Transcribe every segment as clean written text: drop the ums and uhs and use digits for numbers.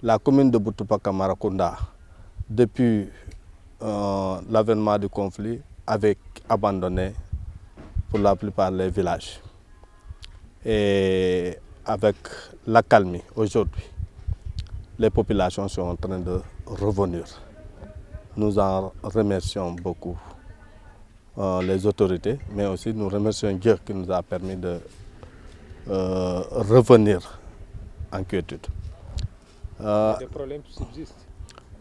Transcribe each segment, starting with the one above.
la commune de Boutoupaca Marakunda, depuis l'avènement du conflit, avait abandonné pour la plupart les villages. Et avec l'accalmie aujourd'hui, les populations sont en train de revenir. Nous en remercions beaucoup les autorités, mais aussi nous remercions Dieu qui nous a permis de revenir en quiétude. Des problèmes subsistent.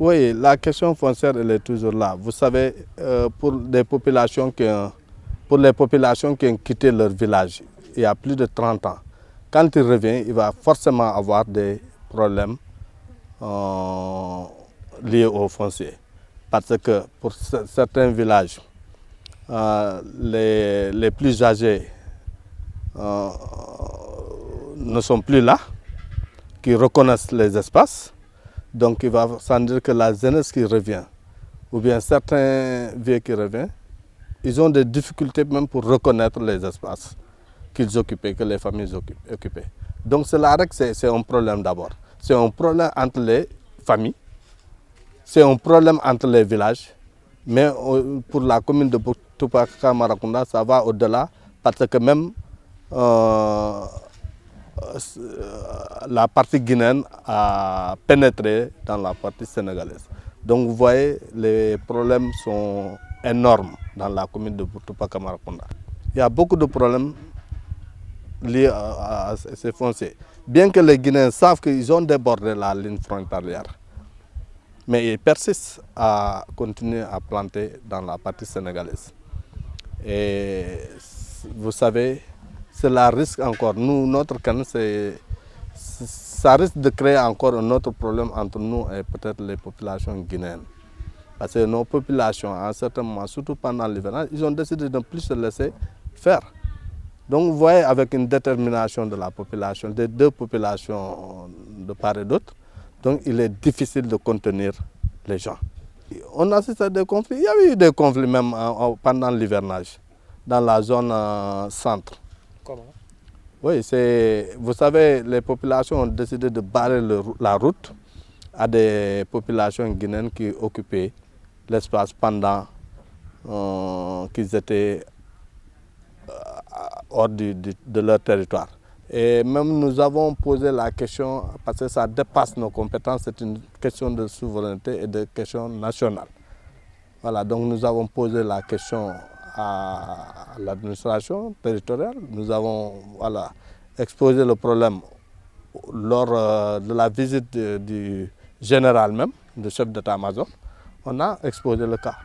Oui, la question foncière elle est toujours là. Vous savez, pour les populations qui ont quitté leur village il y a plus de 30 ans, quand il revient, il va forcément avoir des problèmes liés au foncier. Parce que pour certains villages, les plus âgés ne sont plus là, qui reconnaissent les espaces. Donc il va sans dire que la jeunesse qui revient, ou bien certains vieux qui reviennent, ils ont des difficultés même pour reconnaître les espaces qu'ils occupaient, que les familles occupaient. Donc cela, c'est un problème d'abord. C'est un problème entre les familles, c'est un problème entre les villages, mais pour la commune de Boutoupaca Marakunda, ça va au-delà, parce que même la partie guinéenne a pénétré dans la partie sénégalaise. Donc vous voyez, les problèmes sont énormes dans la commune de Boutoupaca Marakunda. Il y a beaucoup de problèmes liés à ces fonciers. Bien que les Guinéens savent qu'ils ont débordé la ligne frontalière, mais ils persistent à continuer à planter dans la partie sénégalaise. Et vous savez, cela risque encore, nous, notre cas, ça risque de créer encore un autre problème entre nous et peut-être les populations guinéennes. Parce que nos populations, à un certain moment, surtout pendant l'hivernage, ils ont décidé de ne plus se laisser faire. Donc vous voyez, avec une détermination de la population, des deux populations de part et d'autre, donc il est difficile de contenir les gens. On assiste à des conflits, il y a eu des conflits même pendant l'hivernage, dans la zone centre. Comment? Oui, vous savez, les populations ont décidé de barrer la route à des populations guinéennes qui occupaient l'espace pendant qu'ils étaient hors de leur territoire. Et même nous avons posé la question, parce que ça dépasse nos compétences, c'est une question de souveraineté et de question nationale. Voilà, donc nous avons posé la question à l'administration territoriale. Nous avons exposé le problème lors de la visite du général même, du chef d'état-major. On a exposé le cas.